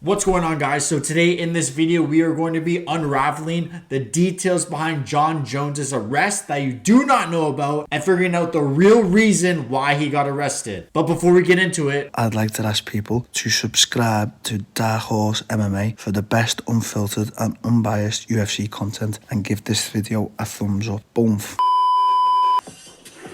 What's going on, guys? So today in this video we are going to be unraveling the details behind Jon Jones's arrest that you do not know about and figuring out the real reason why he got arrested. But before we get into it, I'd like to ask people to subscribe to Dark Horse MMA for the best unfiltered and unbiased UFC content and give this video a thumbs up. Boom.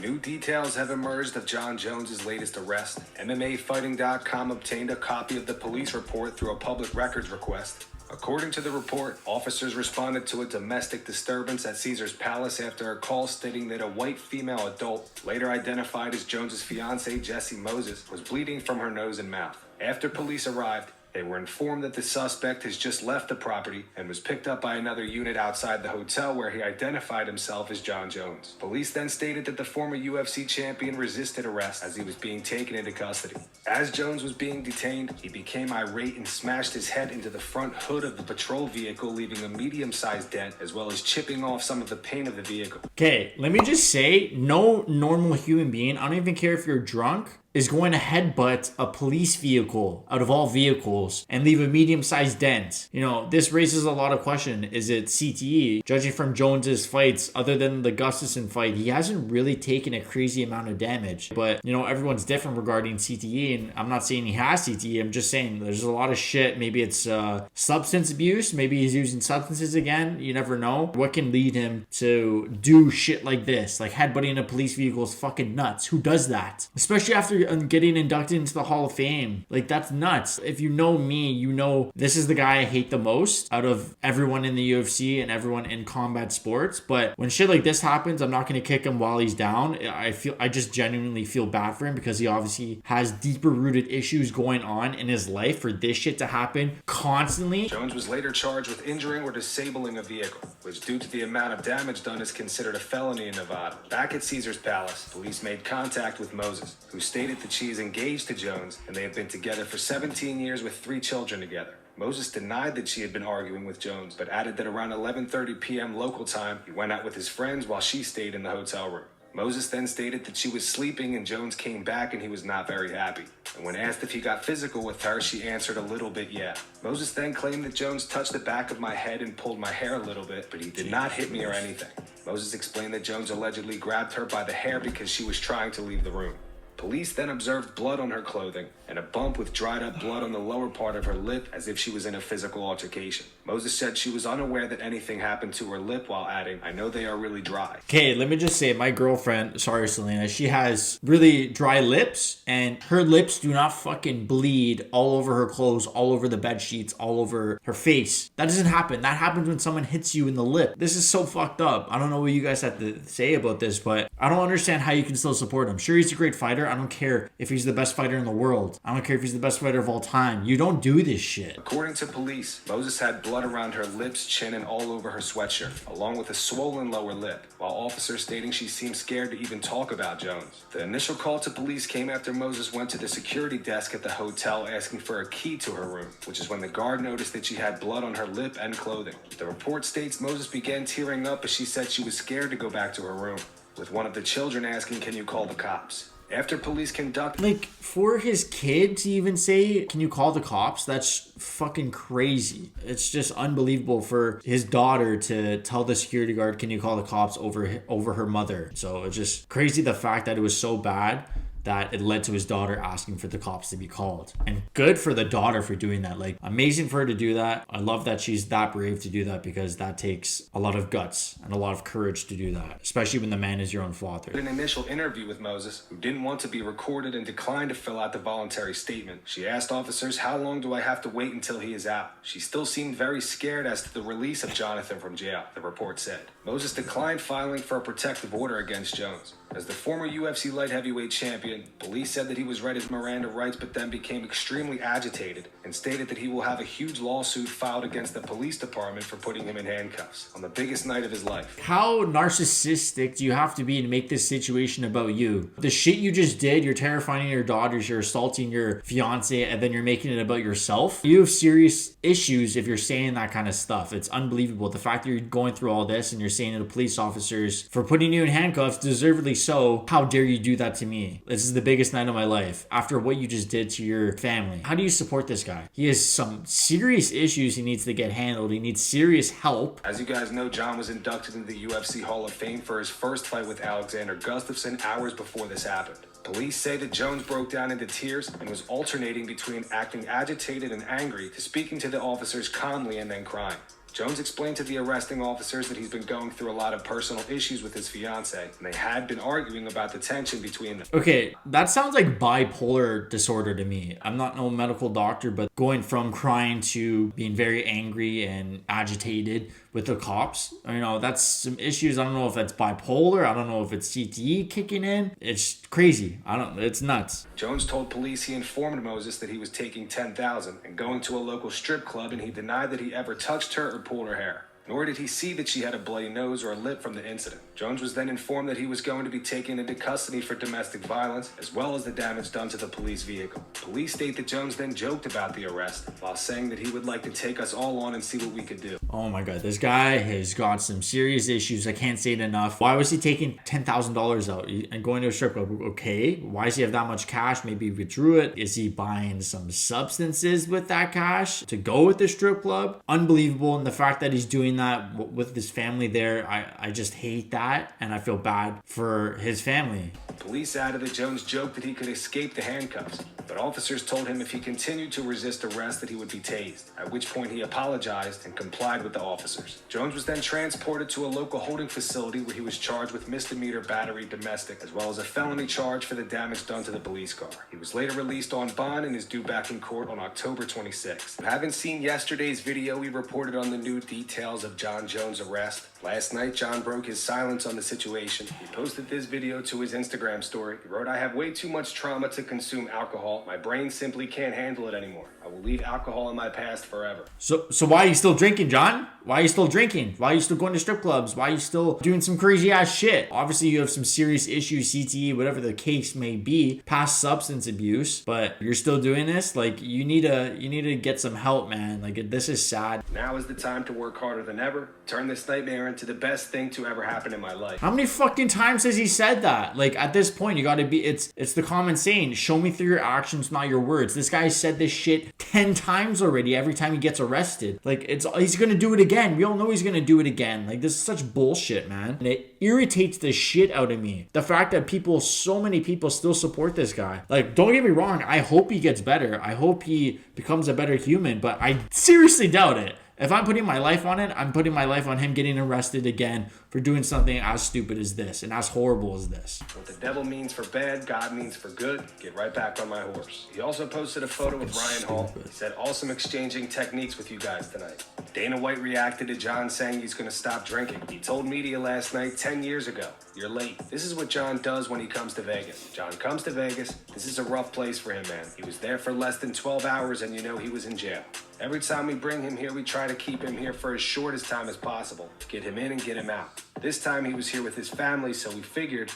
New details have emerged of Jon Jones's latest arrest. MMAfighting.com obtained a copy of the police report through a public records request. According to the report, officers responded to a domestic disturbance at Caesar's Palace after a call stating that a white female adult, later identified as Jones's fiancée Jessie Moses, was bleeding from her nose and mouth. After police arrived, they were informed that the suspect has just left the property and was picked up by another unit outside the hotel where he identified himself as Jon Jones. Police then stated that the former UFC champion resisted arrest as he was being taken into custody. As Jones was being detained, he became irate and smashed his head into the front hood of the patrol vehicle, leaving a medium-sized dent as well as chipping off some of the paint of the vehicle. okay, let me just say, no normal human being, I don't even care if you're drunk, is going to headbutt a police vehicle out of all vehicles and leave a medium-sized dent. You know, this raises a lot of question. Is it CTE? Judging from Jones's fights, other than the Gustafson fight, he hasn't really taken a crazy amount of damage. But, you know, everyone's different regarding CTE, and I'm not saying he has CTE. I'm just saying there's a lot of shit. Maybe it's substance abuse. Maybe he's using substances again. You never know. What can lead him to do shit like this? Like headbutting a police vehicle is fucking nuts. Who does that? Especially after getting inducted into the Hall of Fame. Like, that's nuts. If you know me, you know this is the guy I hate the most out of everyone in the UFC and everyone in combat sports. But when shit like this happens, I'm not going to kick him while he's down. I just genuinely feel bad for him because he obviously has deeper rooted issues going on in his life for this shit to happen constantly. Jones was later charged with injuring or disabling a vehicle, which due to the amount of damage done is considered a felony in Nevada. Back at Caesar's Palace, police made contact with Moses, who stated that she is engaged to Jones and they have been together for 17 years with 3 children together. Moses denied that she had been arguing with Jones, but added that around 11:30 p.m. local time, he went out with his friends while she stayed in the hotel room. Moses then stated that she was sleeping and Jones came back and he was not very happy. And when asked if he got physical with her, she answered a little bit yeah. Moses then claimed that Jones touched the back of my head and pulled my hair a little bit, but he did not hit me or anything. Moses explained that Jones allegedly grabbed her by the hair because she was trying to leave the room. Police then observed blood on her clothing and a bump with dried up blood on the lower part of her lip as if she was in a physical altercation. Moses said she was unaware that anything happened to her lip while adding, "I know they are really dry." Okay, let me just say, my girlfriend, sorry Selena, she has really dry lips and her lips do not fucking bleed all over her clothes, all over the bed sheets, all over her face. That doesn't happen. That happens when someone hits you in the lip. This is so fucked up. I don't know what you guys have to say about this, but I don't understand how you can still support him. Sure, he's a great fighter. I don't care if he's the best fighter in the world. I don't care if he's the best fighter of all time. You don't do this shit. According to police, Moses had blood around her lips, chin, and all over her sweatshirt, along with a swollen lower lip, while officers stating she seemed scared to even talk about Jones. The initial call to police came after Moses went to the security desk at the hotel asking for a key to her room, which is when the guard noticed that she had blood on her lip and clothing. The report states Moses began tearing up as she said she was scared to go back to her room, with one of the children asking, "Can you call the cops?" After police conducted... Like, for his kid to even say, "Can you call the cops?" That's fucking crazy. It's just unbelievable for his daughter to tell the security guard, "Can you call the cops?" over her mother. So it's just crazy the fact that it was so bad that it led to his daughter asking for the cops to be called. And good for the daughter for doing that. Like, amazing for her to do that. I love that she's that brave to do that because that takes a lot of guts and a lot of courage to do that, especially when the man is your own father. An initial interview with Moses, who didn't want to be recorded and declined to fill out the voluntary statement. She asked officers, "How long do I have to wait until he is out?" She still seemed very scared as to the release of Jonathan from jail, the report said. Moses declined filing for a protective order against Jones. As the former UFC light heavyweight champion, police said that he was read his Miranda rights but then became extremely agitated and stated that he will have a huge lawsuit filed against the police department for putting him in handcuffs on the biggest night of his life. How narcissistic do you have to be to make this situation about you? The shit you just did, you're terrifying your daughters, you're assaulting your fiance, and then you're making it about yourself. You have serious issues if you're saying that kind of stuff. It's unbelievable. The fact that you're going through all this and you're saying to the police officers for putting you in handcuffs, deservedly so, how dare you do that to me? This is the biggest night of my life after what you just did to your family. How do you support this guy? He has some serious issues he needs to get handled. He needs serious help. As you guys know, Jon was inducted into the UFC Hall of Fame for his first fight with Alexander Gustafsson hours before this happened. Police say that Jones broke down into tears and was alternating between acting agitated and angry to speaking to the officers calmly and then crying. Jones explained to the arresting officers that he's been going through a lot of personal issues with his fiance, and they had been arguing about the tension between them. Okay, that sounds like bipolar disorder to me. I'm not no medical doctor, but going from crying to being very angry and agitated with the cops, that's some issues. I don't know if that's bipolar. I don't know if it's CTE kicking in. It's crazy. It's nuts. Jones told police he informed Moses that he was taking $10,000 and going to a local strip club, and he denied that he ever touched her or pulled her hair. Nor did he see that she had a bloody nose or a lip from the incident. Jones was then informed that he was going to be taken into custody for domestic violence, as well as the damage done to the police vehicle. Police state that Jones then joked about the arrest, while saying that he would like to take us all on and see what we could do. Oh my God, this guy has got some serious issues. I can't say it enough. Why was he taking $10,000 out and going to a strip club? Okay, why does he have that much cash? Maybe he withdrew it. Is he buying some substances with that cash to go with the strip club? Unbelievable. And the fact that he's doing that with his family there, I just hate that, and I feel bad for his family. Police added that Jones joked that he could escape the handcuffs, but officers told him if he continued to resist arrest that he would be tased, at which point he apologized and complied with the officers. Jones was then transported to a local holding facility where he was charged with misdemeanor battery domestic, as well as a felony charge for the damage done to the police car. He was later released on bond and is due back in court on October 26th. If you haven't seen yesterday's video, we reported on the new details of Jon Jones' arrest. Last night, Jon broke his silence on the situation. He posted this video to his Instagram story. He wrote, "I have way too much trauma to consume alcohol. My brain simply can't handle it anymore. I will leave alcohol in my past forever." So why are you still drinking, Jon? Why are you still drinking? Why are you still going to strip clubs? Why are you still doing some crazy ass shit? Obviously, you have some serious issues, CTE, whatever the case may be, past substance abuse, but you're still doing this? Like, you need to get some help, man. Like, this is sad. Now is the time to work harder than ever. Turn this nightmare into the best thing to ever happen in my life. How many fucking times has he said that? Like, at this point, you gotta be, it's the common saying, show me through your actions, not your words. This guy said this shit 10 times already every time he gets arrested. Like, he's gonna do it again. We all know he's gonna do it again. Like, this is such bullshit, man. And it irritates the shit out of me. The fact that so many people still support this guy. Like, don't get me wrong, I hope he gets better. I hope he becomes a better human, but I seriously doubt it. If I'm putting my life on it, I'm putting my life on him getting arrested again for doing something as stupid as this and as horrible as this. What the devil means for bad, God means for good. Get right back on my horse. He also posted a photo with Ryan Hall. He said, "Awesome exchanging techniques with you guys tonight." Dana White reacted to Jon saying he's going to stop drinking. He told media last night, 10 years ago, "You're late." This is what Jon does when he comes to Vegas. Jon comes to Vegas. This is a rough place for him, man. He was there for less than 12 hours and he was in jail. Every time we bring him here, we try to keep him here for as short as time as possible. Get him in and get him out. This time he was here with his family, so we figured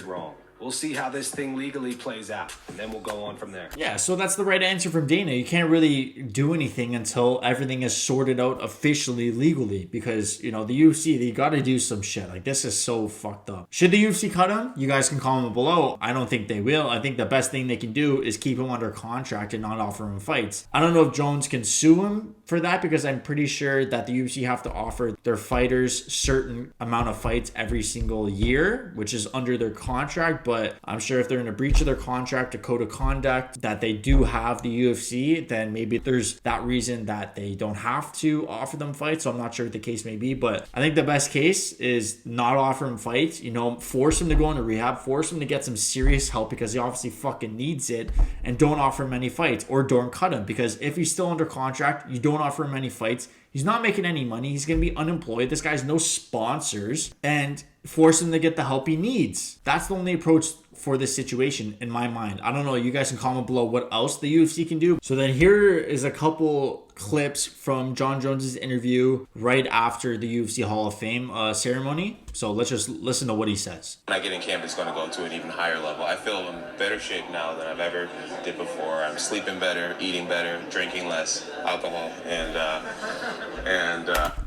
wrong. We'll see how this thing legally plays out, and then we'll go on from there. Yeah, so that's the right answer from Dana. You can't really do anything until everything is sorted out officially, legally, because, the UFC, they got to do some shit. Like, this is so fucked up. Should the UFC cut him? You guys can comment below. I don't think they will. I think the best thing they can do is keep him under contract and not offer him fights. I don't know if Jones can sue him for that, because I'm pretty sure that the UFC have to offer their fighters certain amount of fights every single year, which is under their contract. But I'm sure if they're in a breach of their contract, a code of conduct that they do have the UFC, then maybe there's that reason that they don't have to offer them fights. So I'm not sure what the case may be, but I think the best case is not offer him fights, force him to go into rehab, force him to get some serious help because he obviously fucking needs it, and don't offer him any fights or don't cut him, because if he's still under contract, you don't offer him any fights. He's not making any money. He's going to be unemployed. This guy's no sponsors, and force him to get the help he needs. That's the only approach for this situation in my mind. I don't know. You guys can comment below what else the UFC can do. So then here is a couple clips from Jon Jones's interview right after the UFC Hall of Fame ceremony. So let's just listen to what he says. When I get in camp, it's going to go to an even higher level. I feel in better shape now than I've ever did before. I'm sleeping better, eating better, drinking less alcohol, and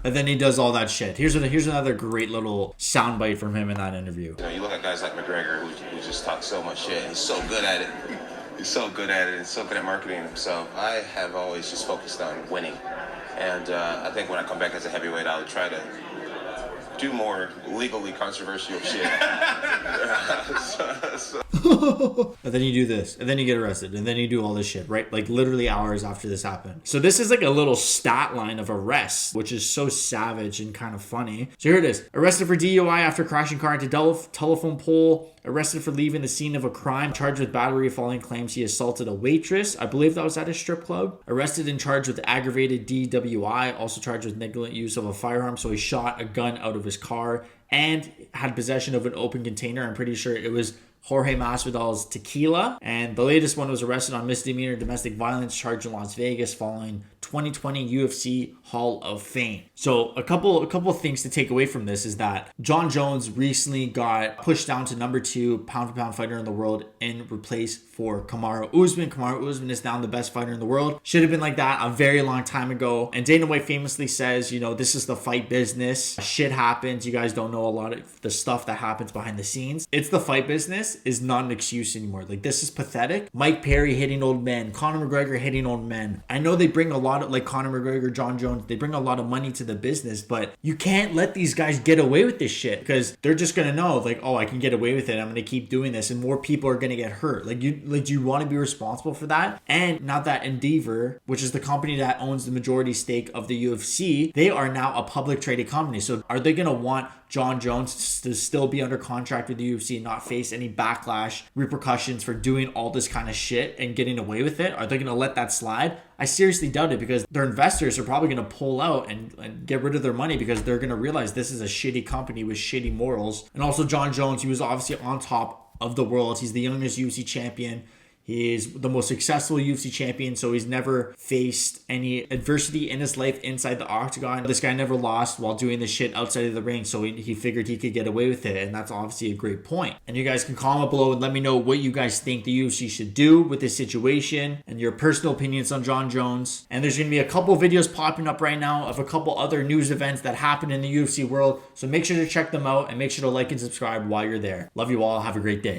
then he does all that shit. Here's another great little soundbite from him in that interview. You know, you look at guys like McGregor who just talk so much shit. And he's so good at it. He's so good at it. And so good at marketing himself. I have always just focused on winning, and I think when I come back as a heavyweight, I'll try to do more legally controversial shit. And then you do this, and then you get arrested, and then you do all this shit, right? Like literally hours after this happened. So this is like a little stat line of arrests, which is so savage and kind of funny. So here it is. Arrested for DUI after crashing car into telephone pole. Arrested for leaving the scene of a crime. Charged with battery following claims he assaulted a waitress. I believe that was at a strip club. Arrested and charged with aggravated DWI. Also charged with negligent use of a firearm. So he shot a gun out of his car and had possession of an open container. I'm pretty sure it was Jorge Masvidal's tequila. And the latest one was arrested on misdemeanor domestic violence charge in Las Vegas following 2020 UFC Hall of Fame. So a couple of things to take away from this is that Jon Jones recently got pushed down to #2 pound-for-pound fighter in the world in replace for Kamaru Usman. Kamaru Usman is now the best fighter in the world. Should have been like that a very long time ago. And Dana White famously says, you know, this is the fight business. Shit happens. You guys don't know a lot of the stuff that happens behind the scenes. It's the fight business is not an excuse anymore. Like, this is pathetic. Mike Perry hitting old men. Conor McGregor hitting old men. I know they bring a lot of, like Conor McGregor, Jon Jones, they bring a lot of money to the business, but you can't let these guys get away with this shit because they're just gonna know, like, oh, I can get away with it. I'm gonna keep doing this, and more people are gonna get hurt. Like, do you want to be responsible for that? And now that Endeavor, which is the company that owns the majority stake of the UFC, they are now a public traded company. So are they gonna want Jon Jones to still be under contract with the UFC and not face any backlash, repercussions for doing all this kind of shit and getting away with it? Are they going to let that slide? I seriously doubt it because their investors are probably going to pull out and get rid of their money because they're going to realize this is a shitty company with shitty morals. And also Jon Jones, he was obviously on top of the world. He's the youngest UFC champion. He's the most successful UFC champion, so he's never faced any adversity in his life inside the octagon. This guy never lost while doing this shit outside of the ring, so he figured he could get away with it, and that's obviously a great point. And you guys can comment below and let me know what you guys think the UFC should do with this situation and your personal opinions on Jon Jones. And there's going to be a couple videos popping up right now of a couple other news events that happen in the UFC world, so make sure to check them out and make sure to like and subscribe while you're there. Love you all. Have a great day.